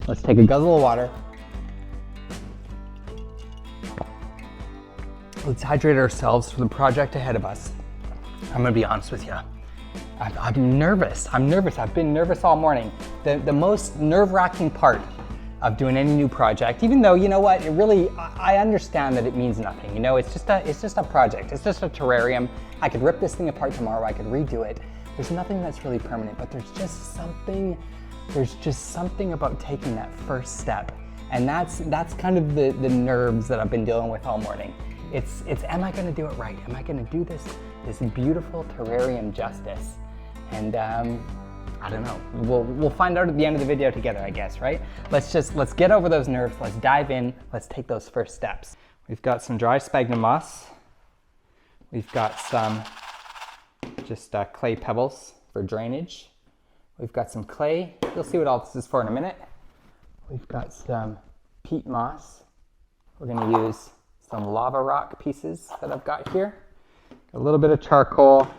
Let's take a guzzle of water. Let's hydrate ourselves for the project ahead of us. I'm gonna be honest with you. I'm nervous. I've been nervous all morning. The most nerve-wracking part of doing any new project, even though, you know what, it really, I understand that it means nothing. You know, it's just a project. It's just a terrarium. I could rip this thing apart tomorrow. I could redo it. There's nothing that's really permanent, but there's just something about taking that first step. And that's kind of the nerves that I've been dealing with all morning. It's am I gonna do it right? Am I gonna do this beautiful terrarium justice? And I don't know. We'll find out at the end of the video together, I guess, right? Let's get over those nerves. Let's dive in. Let's take those first steps. We've got some dry sphagnum moss. We've got some just clay pebbles for drainage. We've got some clay. You'll see what all this is for in a minute. We've got some peat moss. We're gonna use some lava rock pieces that I've got here. A little bit of charcoal.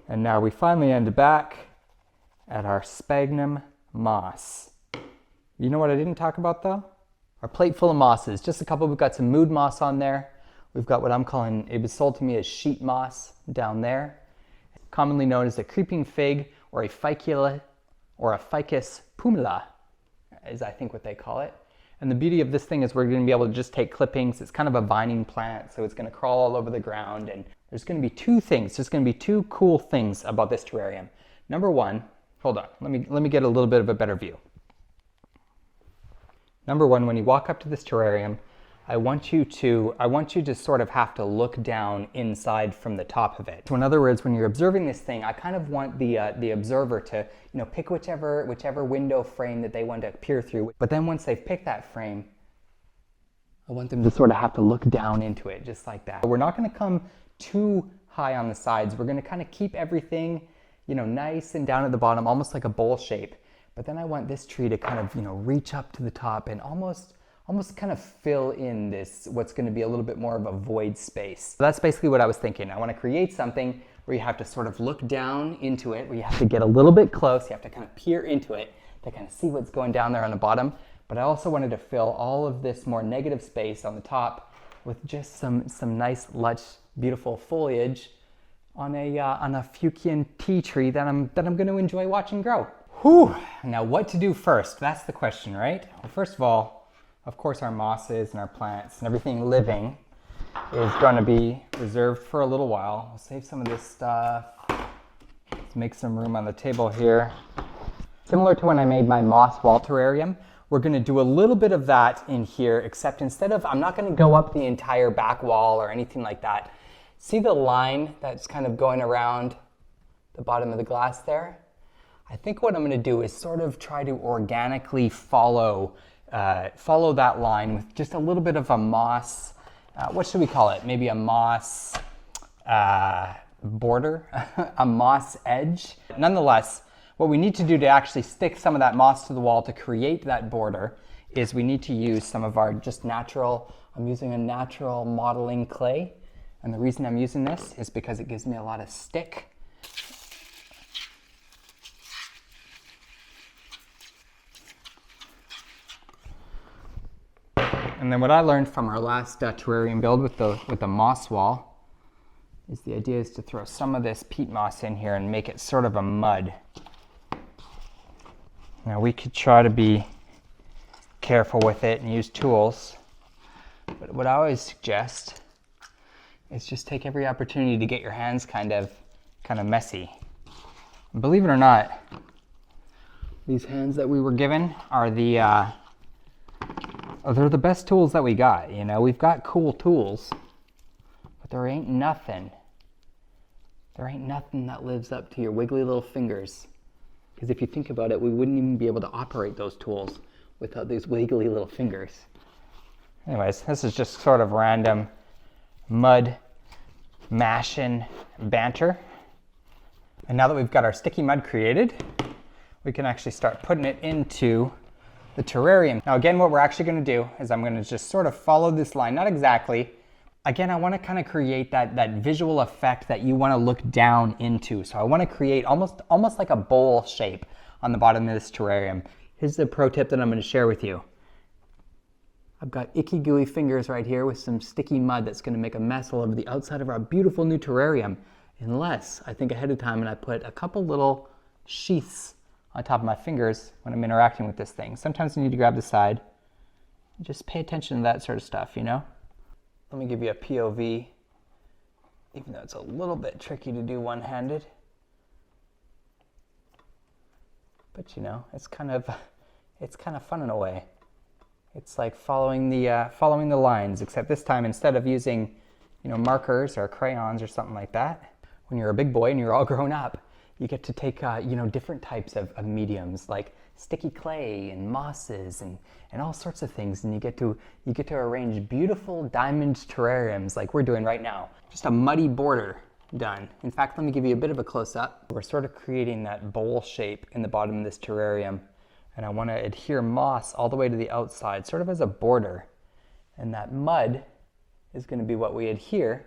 And now we finally end back at our sphagnum moss. You know what I didn't talk about though? Our plate full of mosses, just a couple. We've got some mood moss on there. We've got what I'm calling, it was sold to me as sheet moss down there. Commonly known as a creeping fig or a ficula or a ficus pumila is I think what they call it. And the beauty of this thing is we're gonna be able to just take clippings. It's kind of a vining plant, so it's gonna crawl all over the ground. And there's gonna be two things. There's gonna be two cool things about this terrarium. Number one, hold on, let me get a little bit of a better view. Number one, when you walk up to this terrarium, I want you to sort of have to look down inside from the top of it. So in other words, when you're observing this thing, I kind of want the observer to, you know, pick whichever window frame that they want to peer through. But then once they've picked that frame, I want them to sort of have to look down into it, just like that. We're not going to come too high on the sides. We're going to kind of keep everything, you know, nice and down at the bottom, almost like a bowl shape. But then I want this tree to kind of, you know, reach up to the top and almost kind of fill in this, what's going to be a little bit more of a void space. So that's basically what I was thinking. I want to create something where you have to sort of look down into it, where you have to get a little bit close, you have to kind of peer into it to kind of see what's going down there on the bottom. But I also wanted to fill all of this more negative space on the top with just some nice, lush, beautiful foliage on a Fukien Key tree that I'm going to enjoy watching grow. Whew! Now what to do first? That's the question, right? Well, first of all, of course, our mosses and our plants and everything living is going to be reserved for a little while. We'll save some of this stuff. Let's make some room on the table here. Similar to when I made my moss wall terrarium, we're going to do a little bit of that in here, except instead of, I'm not going to go up the entire back wall or anything like that. See the line that's kind of going around the bottom of the glass there? I think what I'm going to do is sort of try to organically follow that line with just a little bit of a moss, what should we call it? Maybe a moss border, a moss edge. Nonetheless, what we need to do to actually stick some of that moss to the wall to create that border is we need to use some of our just natural, I'm using a natural modeling clay. And the reason I'm using this is because it gives me a lot of stick. And then what I learned from our last terrarium build with the moss wall is the idea is to throw some of this peat moss in here and make it sort of a mud. Now we could try to be careful with it and use tools, but what I always suggest is just take every opportunity to get your hands kind of messy. And believe it or not, these hands that we were given are they're the best tools that we got. You know, we've got cool tools, but there ain't nothing that lives up to your wiggly little fingers. Because if you think about it, we wouldn't even be able to operate those tools without these wiggly little fingers. Anyways, this is just sort of random mud mashing banter. And now that we've got our sticky mud created, we can actually start putting it into the terrarium. Now again, what we're actually going to do is I'm going to just sort of follow this line, not exactly. Again, I want to kind of create that visual effect that you want to look down into. So I want to create almost like a bowl shape on the bottom of this terrarium. Here's the pro tip that I'm going to share with you. I've got icky gooey fingers right here with some sticky mud that's going to make a mess all over the outside of our beautiful new terrarium, unless I think ahead of time and I put a couple little sheaths on top of my fingers when I'm interacting with this thing. Sometimes you need to grab the side. Just pay attention to that sort of stuff, you know? Let me give you a POV, even though it's a little bit tricky to do one-handed. But you know, it's kind of fun in a way. It's like following the lines, except this time instead of using, you know, markers or crayons or something like that, when you're a big boy and you're all grown up, you get to take you know, different types of mediums like sticky clay and mosses and all sorts of things, and you get to arrange beautiful diamond terrariums like we're doing right now. Just a muddy border done. In fact, let me give you a bit of a close-up. We're sort of creating that bowl shape in the bottom of this terrarium, and I want to adhere moss all the way to the outside, sort of as a border, and that mud is going to be what we adhere,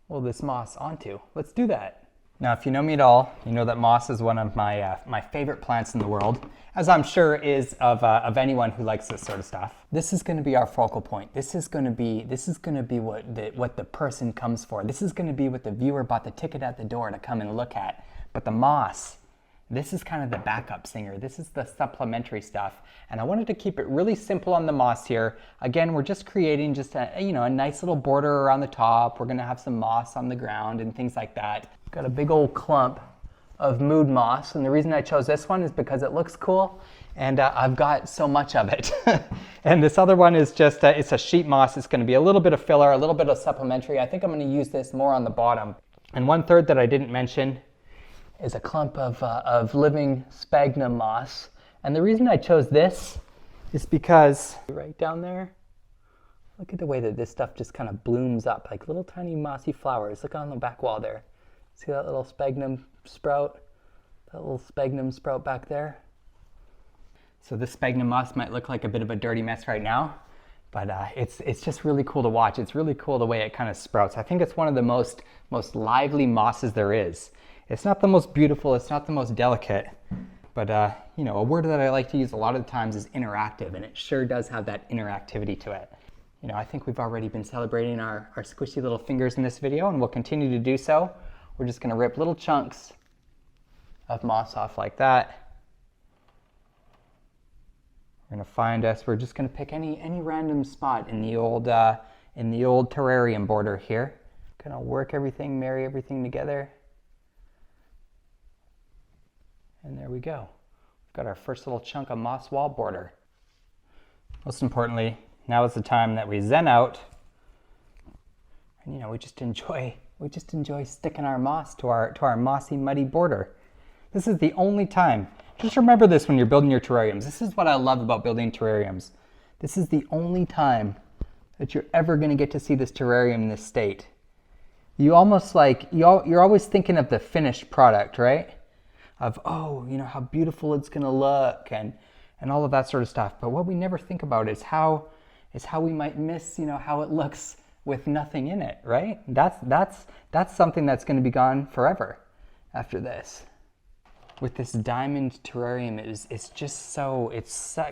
well, this moss onto. Let's do that. Now, if you know me at all, you know that moss is one of my favorite plants in the world, as I'm sure is of anyone who likes this sort of stuff. This is going to be our focal point. This is going to be what the person comes for. This is going to be what the viewer bought the ticket at the door to come and look at. But the moss, this is kind of the backup singer. This is the supplementary stuff. And I wanted to keep it really simple on the moss here. Again, we're just creating just a nice little border around the top. We're going to have some moss on the ground and things like that. Got a big old clump of mood moss, and the reason I chose this one is because it looks cool, and I've got so much of it. And this other one is just, it's a sheet moss. It's going to be a little bit of filler, a little bit of supplementary. I think I'm going to use this more on the bottom. And 1/3 that I didn't mention is a clump of living sphagnum moss. And the reason I chose this is because right down there, look at the way that this stuff just kind of blooms up like little tiny mossy flowers. Look on the back wall there. See that little sphagnum sprout? That little sphagnum sprout back there? So this sphagnum moss might look like a bit of a dirty mess right now, but it's just really cool to watch. It's really cool the way it kind of sprouts. I think it's one of the most lively mosses there is. It's not the most beautiful, it's not the most delicate, but you know, a word that I like to use a lot of the times is interactive, and it sure does have that interactivity to it. You know, I think we've already been celebrating our squishy little fingers in this video, and we'll continue to do so. We're just going to rip little chunks of moss off like that. We're going to find us. We're just going to pick any random spot in the old terrarium border here. Going to work everything, marry everything together. And there we go. We've got our first little chunk of moss wall border. Most importantly, now is the time that we zen out, and you know, we just enjoy sticking our moss to our mossy, muddy border. This is the only time. Just remember this when you're building your terrariums. This is what I love about building terrariums. This is the only time that you're ever going to get to see this terrarium in this state. You almost like, you're always thinking of the finished product, right? Of, oh, you know, how beautiful it's going to look and all of that sort of stuff. But what we never think about is how we might miss, you know, how it looks with nothing in it, right? That's something that's going to be gone forever after this. With this diamond terrarium, it's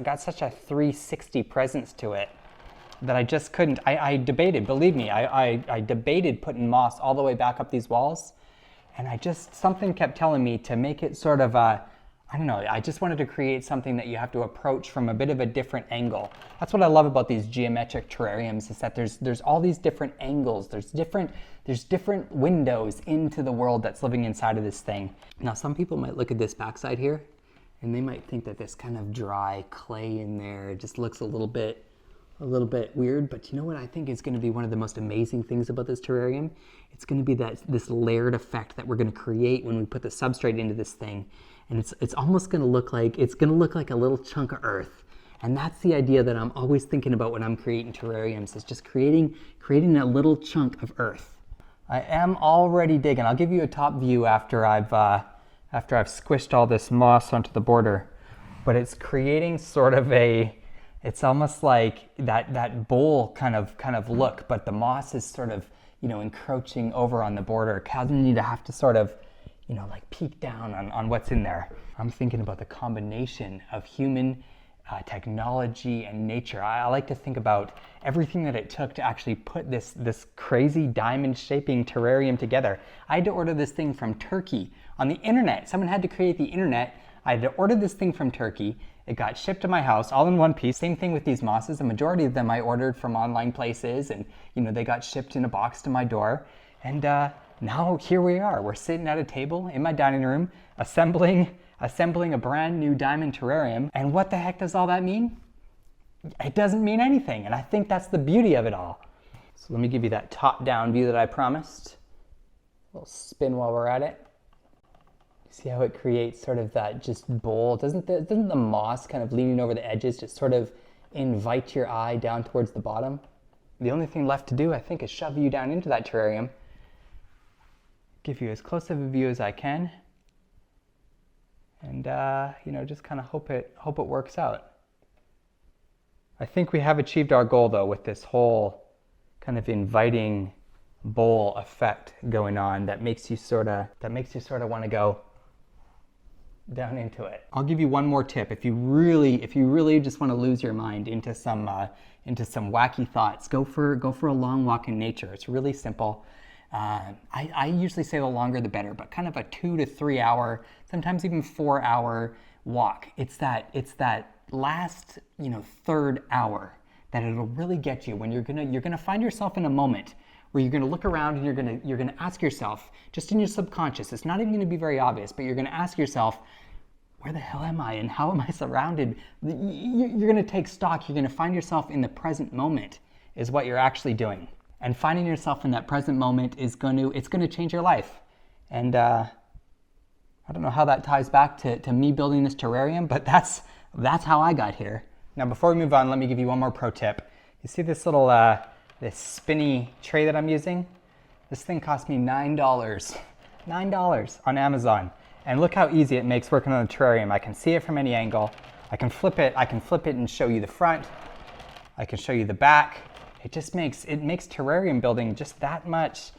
got such a 360 presence to it that I just couldn't. I debated, believe me, I debated putting moss all the way back up these walls, and something kept telling me to make it sort of I don't know, I just wanted to create something that you have to approach from a bit of a different angle. That's what I love about these geometric terrariums, is that there's all these different angles, there's different windows into the world that's living inside of this thing. Now, some people might look at this backside here, and they might think that this kind of dry clay in there just looks a little bit weird, but you know what I think is going to be one of the most amazing things about this terrarium? It's going to be this layered effect that we're going to create when we put the substrate into this thing. And it's almost going to look like a little chunk of earth. And that's the idea that I'm always thinking about when I'm creating terrariums, is just creating a little chunk of earth. I am already digging. I'll give you a top view after I've squished all this moss onto the border. But it's creating sort of it's almost like that bowl kind of look, but the moss is sort of, you know, encroaching over on the border, causing you to have to sort of, like peek down on what's in there. I'm thinking about the combination of human technology and nature. I like to think about everything that it took to actually put this crazy diamond shaping terrarium together. I had to order this thing from Turkey on the internet. Someone had to create the internet. I had to order this thing from Turkey. It got shipped to my house all in one piece. Same thing with these mosses. The majority of them I ordered from online places, and they got shipped in a box to my door. And now here we are. We're sitting at a table in my dining room assembling a brand new diamond terrarium. And what the heck does all that mean? It doesn't mean anything. And I think that's the beauty of it all. So let me give you that top-down view that I promised. A little spin while we're at it. See how it creates sort of that just bowl? Doesn't the moss kind of leaning over the edges just sort of invite your eye down towards the bottom? The only thing left to do, I think, is shove you down into that terrarium. Give you as close of a view as I can. And just kind of hope it works out. I think we have achieved our goal though with this whole kind of inviting bowl effect going on that makes you sort of want to go down into it. I'll give you one more tip. If you really just want to lose your mind into some wacky thoughts, go for a long walk in nature. It's really simple. I usually say the longer the better, but kind of a 2 to 3 hour, sometimes even 4 hour walk. It's that last, third hour that it'll really get you when you're gonna find yourself in a moment where you're gonna look around and you're gonna ask yourself, just in your subconscious, it's not even gonna be very obvious, but you're gonna ask yourself, where the hell am I and how am I surrounded? You're gonna take stock, you're gonna find yourself in the present moment is what you're actually doing. And finding yourself in that present moment it's gonna change your life. And I don't know how that ties back to me building this terrarium, but that's how I got here. Now before we move on, let me give you one more pro tip. You see this little this spinny tray that I'm using? This thing cost me $9. $9 on Amazon. And look how easy it makes working on a terrarium. I can see it from any angle. I can flip it and show you the front. I can show you the back. It makes terrarium building just that much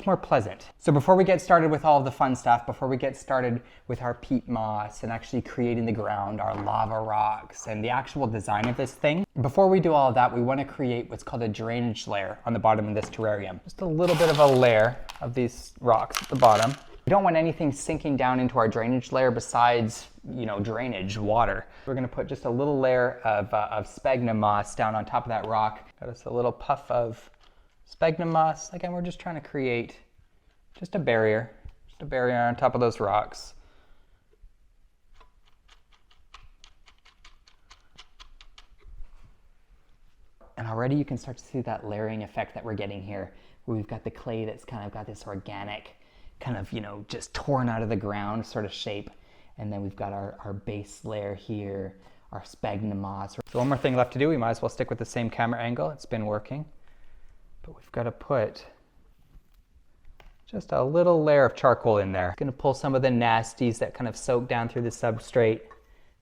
more pleasant. So before we get started with all of the fun stuff, before we get started with our peat moss and actually creating the ground, our lava rocks, and the actual design of this thing, before we do all of that, we want to create what's called a drainage layer on the bottom of this terrarium. Just a little bit of a layer of these rocks at the bottom. We don't want anything sinking down into our drainage layer besides, drainage water. We're gonna put just a little layer of sphagnum moss down on top of that rock. Got us a little puff of sphagnum moss. Again, we're just trying to create just a barrier on top of those rocks. And already you can start to see that layering effect that we're getting here, where we've got the clay that's kind of got this organic, kind of, just torn out of the ground sort of shape. And then we've got our base layer here, our sphagnum moss. So one more thing left to do. We might as well stick with the same camera angle. It's been working. But we've got to put just a little layer of charcoal in there. Going to pull some of the nasties that kind of soak down through the substrate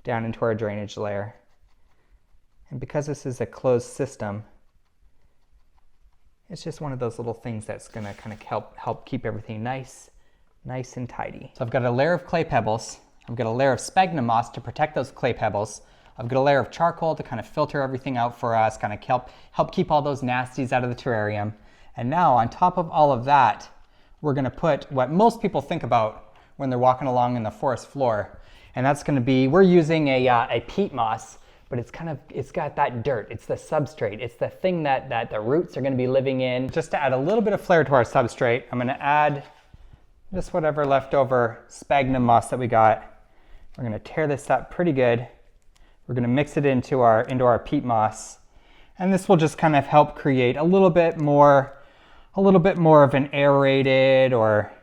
down into our drainage layer. And because this is a closed system, it's just one of those little things that's going to kind of help keep everything nice and tidy. So I've got a layer of clay pebbles. I've got a layer of sphagnum moss to protect those clay pebbles. I've got a layer of charcoal to kind of filter everything out for us, kind of help keep all those nasties out of the terrarium. And now on top of all of that, we're going to put what most people think about when they're walking along in the forest floor. And that's going to be, we're using a peat moss, but it's got that dirt. It's the substrate. It's the thing that the roots are going to be living in. Just to add a little bit of flair to our substrate, I'm going to add just whatever leftover sphagnum moss that we got. We're going to tear this up pretty good. We're going to mix it into our peat moss. And this will just kind of help create a little bit more of an aerated, or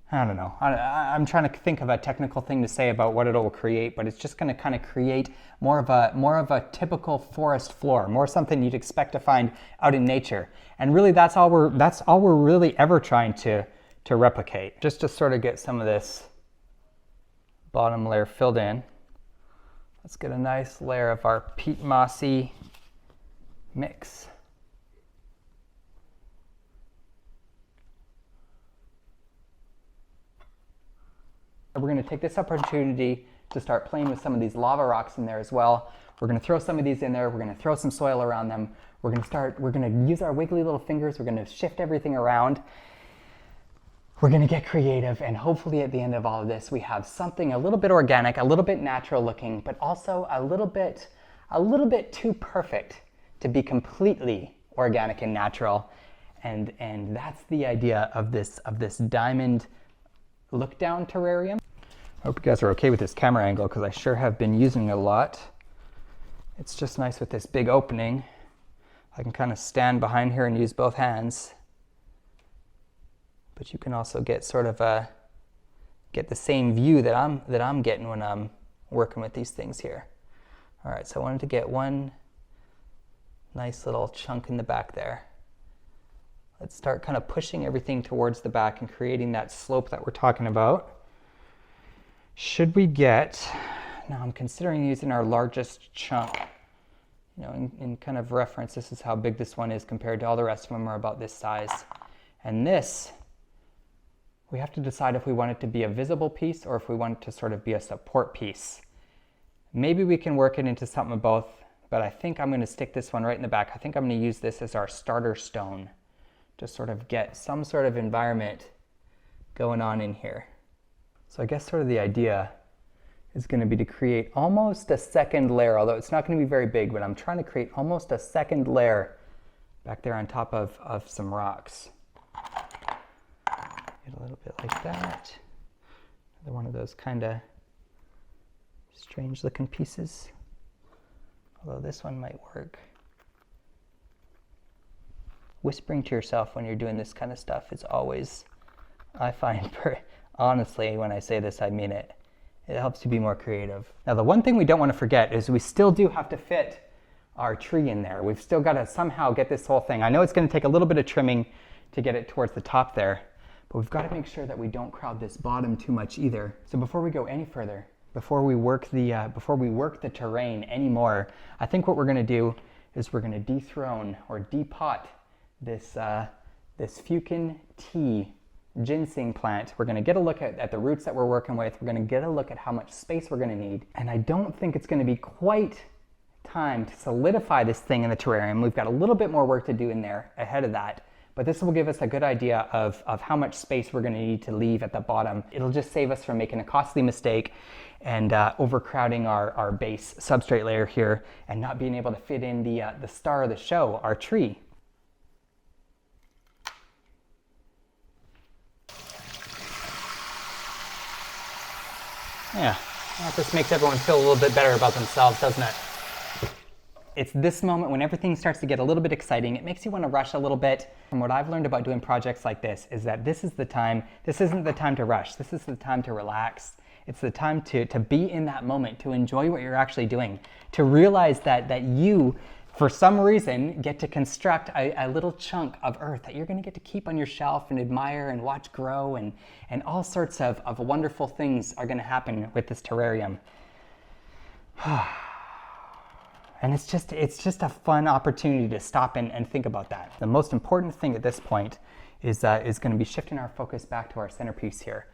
I don't know. I'm trying to think of a technical thing to say about what it'll create, but it's just going to kind of create more of a typical forest floor, more something you'd expect to find out in nature. And really that's all we're really ever trying to replicate. Just to sort of get some of this bottom layer filled in. Let's get a nice layer of our peat mossy mix. We're going to take this opportunity to start playing with some of these lava rocks in there as well. We're going to throw some of these in there. We're going to throw some soil around them. We're going to use our wiggly little fingers. We're going to shift everything around. We're going to get creative, and hopefully at the end of all of this, we have something a little bit organic, a little bit natural looking, but also a little bit too perfect to be completely organic and natural. And that's the idea of this diamond look down terrarium. I hope you guys are okay with this camera angle, because I sure have been using it a lot. It's just nice with this big opening. I can kind of stand behind here and use both hands. But you can also get sort of get the same view that I'm getting when I'm working with these things here. All right, so I wanted to get one nice little chunk in the back there. Let's start kind of pushing everything towards the back and creating that slope that we're talking about. Should we get, now I'm considering using our largest chunk. You know, in kind of reference, this is how big this one is compared to all the rest of them are about this size. And this, we have to decide if we want it to be a visible piece or if we want it to sort of be a support piece. Maybe we can work it into something of both, but I think I'm going to stick this one right in the back. I think I'm going to use this as our starter stone to sort of get some sort of environment going on in here. So I guess sort of the idea is going to be to create almost a second layer, although it's not going to be very big, but I'm trying to create almost a second layer back there on top of some rocks. Get a little bit like that. Another one of those kind of strange looking pieces, although this one might work. Whispering to yourself when you're doing this kind of stuff is always, I find, honestly, when I say this, I mean it. It helps you be more creative. Now, the one thing we don't want to forget is we still do have to fit our tree in there. We've still got to somehow get this whole thing. I know it's going to take a little bit of trimming to get it towards the top there, but we've got to make sure that we don't crowd this bottom too much either. So before we go any further, before we work the terrain anymore, I think what we're going to do is we're going to dethrone or depot this Fukien Key ginseng plant. We're going to get a look at the roots that we're working with. We're going to get a look at how much space we're going to need. And I don't think it's going to be quite time to solidify this thing in the terrarium. We've got a little bit more work to do in there ahead of that. But this will give us a good idea of how much space we're going to need to leave at the bottom. It'll just save us from making a costly mistake and overcrowding our base substrate layer here and not being able to fit in the star of the show, our tree. Yeah, that just makes everyone feel a little bit better about themselves, doesn't it? It's this moment when everything starts to get a little bit exciting. It makes you want to rush a little bit. And what I've learned about doing projects like this is that this isn't the time to rush. This is the time to relax. It's the time to be in that moment, to enjoy what you're actually doing, to realize that you, for some reason, get to construct a little chunk of earth that you're going to get to keep on your shelf and admire and watch grow, and all sorts of wonderful things are going to happen with this terrarium. And it's just a fun opportunity to stop and think about that. The most important thing at this point is going to be shifting our focus back to our centerpiece here.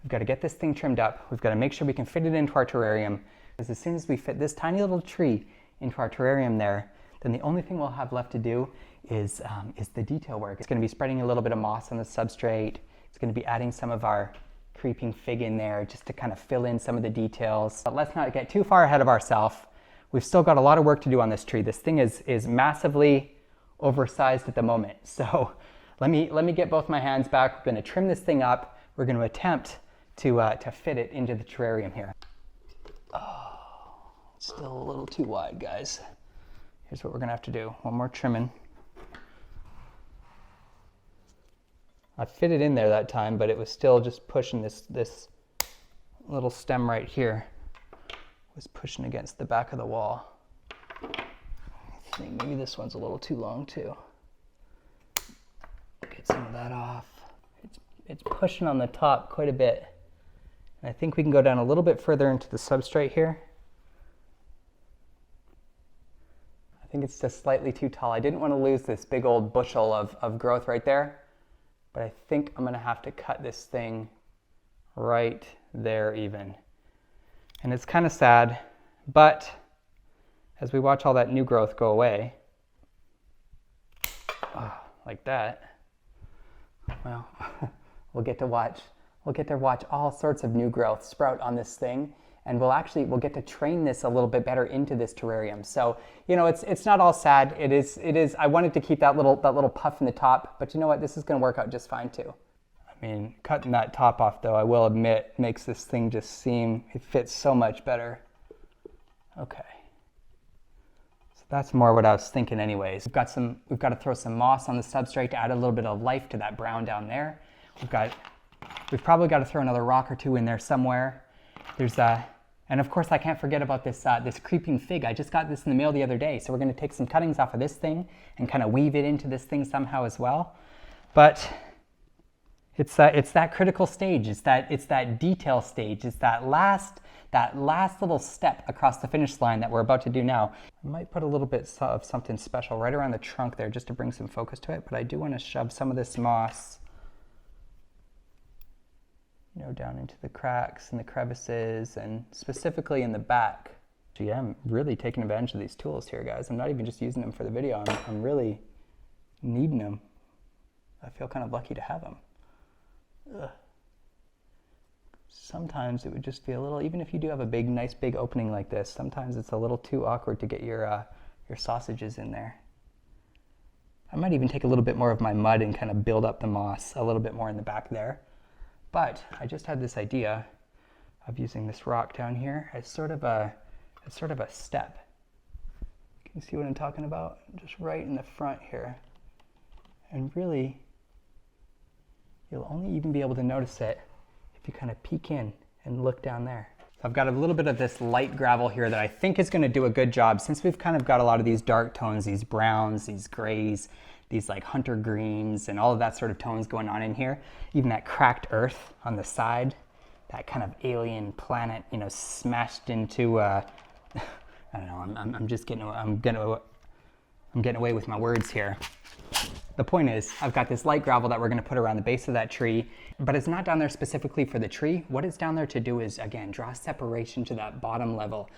We've got to get this thing trimmed up. We've got to make sure we can fit it into our terrarium. Because as soon as we fit this tiny little tree into our terrarium there, then the only thing we'll have left to do is the detail work. It's going to be spreading a little bit of moss on the substrate. It's going to be adding some of our creeping fig in there just to kind of fill in some of the details. But let's not get too far ahead of ourselves. We've still got a lot of work to do on this tree. This thing is massively oversized at the moment. So let me get both my hands back. We're going to trim this thing up. We're going to attempt to fit it into the terrarium here. Oh, it's still a little too wide, guys. Here's what we're going to have to do. One more trimming. I fit it in there that time, but it was still just pushing this little stem right here. Was pushing against the back of the wall. I think maybe this one's a little too long too. Get some of that off. It's pushing on the top quite a bit. And I think we can go down a little bit further into the substrate here. I think it's just slightly too tall. I didn't want to lose this big old bushel of growth right there, but I think I'm going to have to cut this thing right there even. And it's kind of sad, but as we watch all that new growth go away, like that, well, we'll get to watch all sorts of new growth sprout on this thing, and we'll get to train this a little bit better into this terrarium. So, you know, it's not all sad. It is. I wanted to keep that little puff in the top, but you know what? This is going to work out just fine too. I mean, cutting that top off, though, I will admit, makes this thing just seem, it fits so much better. Okay. So that's more what I was thinking anyways. We've got to throw some moss on the substrate to add a little bit of life to that brown down there. We've probably got to throw another rock or two in there somewhere. And of course I can't forget about this creeping fig. I just got this in the mail the other day, so we're going to take some cuttings off of this thing and kind of weave it into this thing somehow as well. But it's that critical stage. It's that detail stage. It's that last little step across the finish line that we're about to do now. I might put a little bit of something special right around the trunk there just to bring some focus to it, but I do want to shove some of this moss, you know, down into the cracks and the crevices, and specifically in the back. So yeah, I'm really taking advantage of these tools here, guys. I'm not even just using them for the video. I'm really needing them. I feel kind of lucky to have them. Ugh. Sometimes it would just be a little, even if you do have a nice big opening like this, sometimes it's a little too awkward to get your sausages in there. I might even take a little bit more of my mud and kind of build up the moss a little bit more in the back there. But I just had this idea of using this rock down here as sort of a step. Can you see what I'm talking about? Just right in the front here. And really, you'll only even be able to notice it if you kind of peek in and look down there. So I've got a little bit of this light gravel here that I think is going to do a good job, since we've kind of got a lot of these dark tones, these browns, these grays, these like hunter greens, and all of that sort of tones going on in here. Even that cracked earth on the side, that kind of alien planet, you know, smashed into, I don't know, I'm getting away with my words here. The point is, I've got this light gravel that we're going to put around the base of that tree, but it's not down there specifically for the tree. What it's down there to do is, again, draw separation to that bottom level.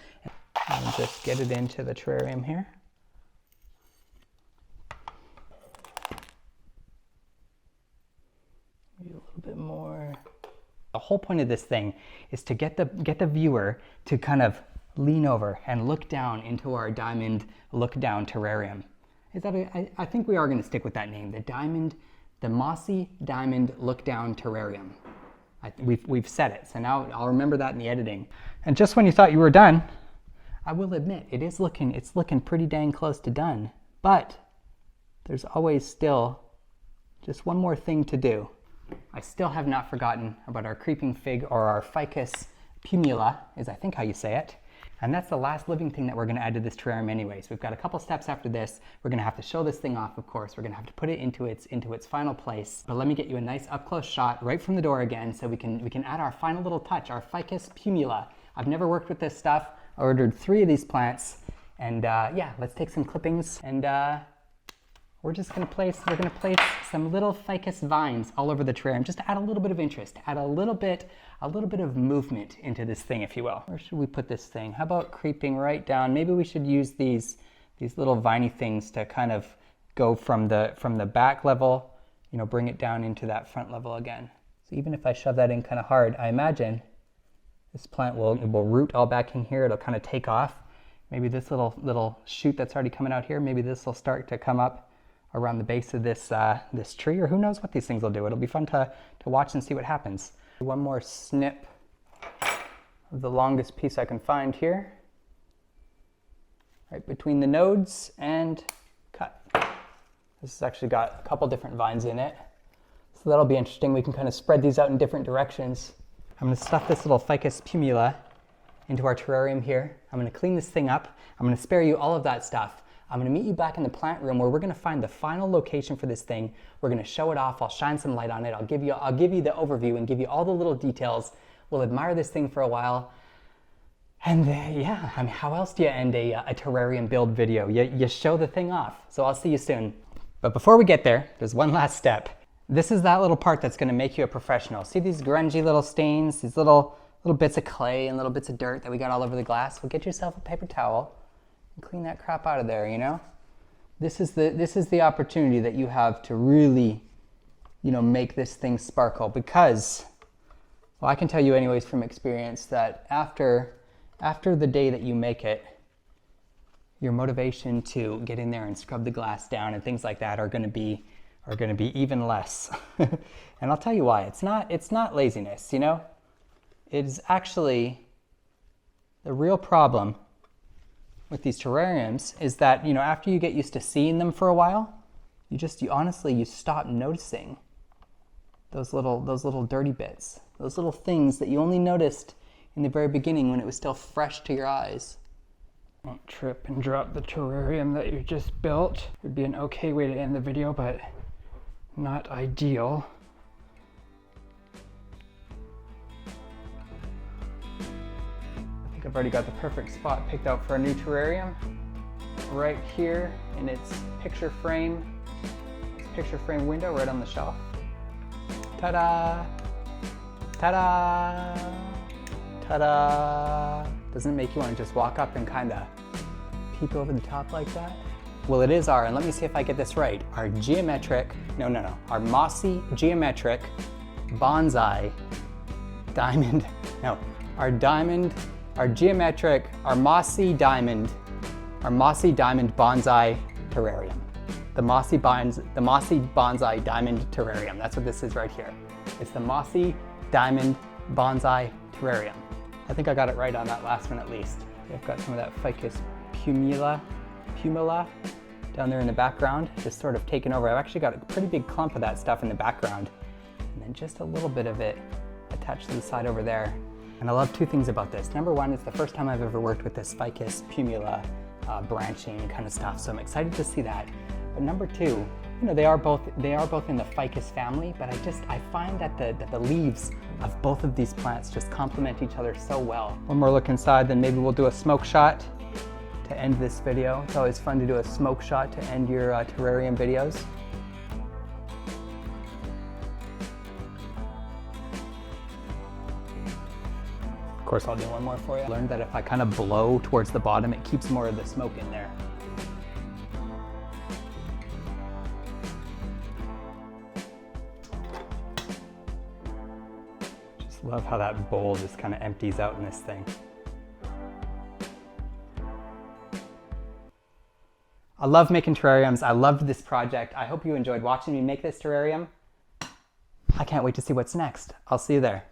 And just get it into the terrarium here. Maybe a little bit more. The whole point of this thing is to get the viewer to kind of lean over and look down into our diamond look down terrarium. I think we are going to stick with that name, the mossy diamond look down terrarium. We've said it, so now I'll remember that in the editing. And just when you thought you were done, I will admit it's looking pretty dang close to done. But there's always still just one more thing to do. I still have not forgotten about our creeping fig, or our ficus pumila, is I think how you say it. And that's the last living thing that we're going to add to this terrarium anyways. We've got a couple steps after this. We're going to have to show this thing off, of course. We're going to have to put it into its final place. But let me get you a nice up-close shot right from the door again, so we can add our final little touch, our ficus pumila. I've never worked with this stuff. I ordered 3 of these plants, and yeah, let's take some clippings, and we're going to place some little ficus vines all over the terrarium, just to add a little bit of interest, add a little bit of movement into this thing, if you will. Where should we put this thing? How about creeping right down? Maybe we should use these little viney things to kind of go from the back level, you know, bring it down into that front level again. So even if I shove that in kind of hard, I imagine this plant will root all back in here. It'll kind of take off. Maybe this little shoot that's already coming out here, maybe this will start to come up around the base of this tree, or who knows what these things will do. It'll be fun to watch and see what happens. One more snip of the longest piece I can find here, right between the nodes, and cut. This has actually got a couple different vines in it, so that'll be interesting. We can kind of spread these out in different directions. I'm going to stuff this little ficus pumila into our terrarium here. I'm going to clean this thing up. I'm going to spare you all of that stuff. I'm going to meet you back in the plant room, where we're going to find the final location for this thing. We're going to show it off. I'll shine some light on it. I'll give you the overview and give you all the little details. We'll admire this thing for a while. And yeah, I mean, how else do you end a terrarium build video? You show the thing off. So I'll see you soon. But before we get there, there's one last step. This is that little part that's gonna make you a professional. See these grungy little stains, these little bits of clay and little bits of dirt that we got all over the glass? Well, get yourself a paper towel and clean that crap out of there, you know? This is the opportunity that you have to really, you know, make this thing sparkle, because, well, I can tell you anyways from experience that after the day that you make it, your motivation to get in there and scrub the glass down and things like that are gonna be even less. And I'll tell you why. It's not laziness, you know? It is actually the real problem with these terrariums is that, you know, after you get used to seeing them for a while, you honestly stop noticing those little dirty bits, those little things that you only noticed in the very beginning when it was still fresh to your eyes. Don't trip and drop the terrarium that you just built. It would be an okay way to end the video, but not ideal. I think I've already got the perfect spot picked out for a new terrarium. Right here in its picture frame window right on the shelf. Ta-da! Ta-da! Ta-da! Doesn't it make you want to just walk up and kind of peek over the top like that? Well, it is and let me see if I get this right, our mossy geometric bonsai diamond, our mossy diamond bonsai terrarium. The mossy bonsai diamond terrarium. That's what this is right here. It's the mossy diamond bonsai terrarium. I think I got it right on that last one at least. I've got some of that ficus pumila down there in the background, just sort of taken over. I've actually got a pretty big clump of that stuff in the background, and then just a little bit of it attached to the side over there. And I love two things about this. Number one, it's the first time I've ever worked with this ficus pumila branching kind of stuff, so I'm excited to see that. But number two, you know, they are both in the ficus family, but I find that the leaves of both of these plants just complement each other so well. One more look inside, then maybe we'll do a smoke shot to end this video. It's always fun to do a smoke shot to end your terrarium videos. Of course, I'll do one more for you. I learned that if I kind of blow towards the bottom, it keeps more of the smoke in there. Just love how that bowl just kind of empties out in this thing. I love making terrariums. I loved this project. I hope you enjoyed watching me make this terrarium. I can't wait to see what's next. I'll see you there.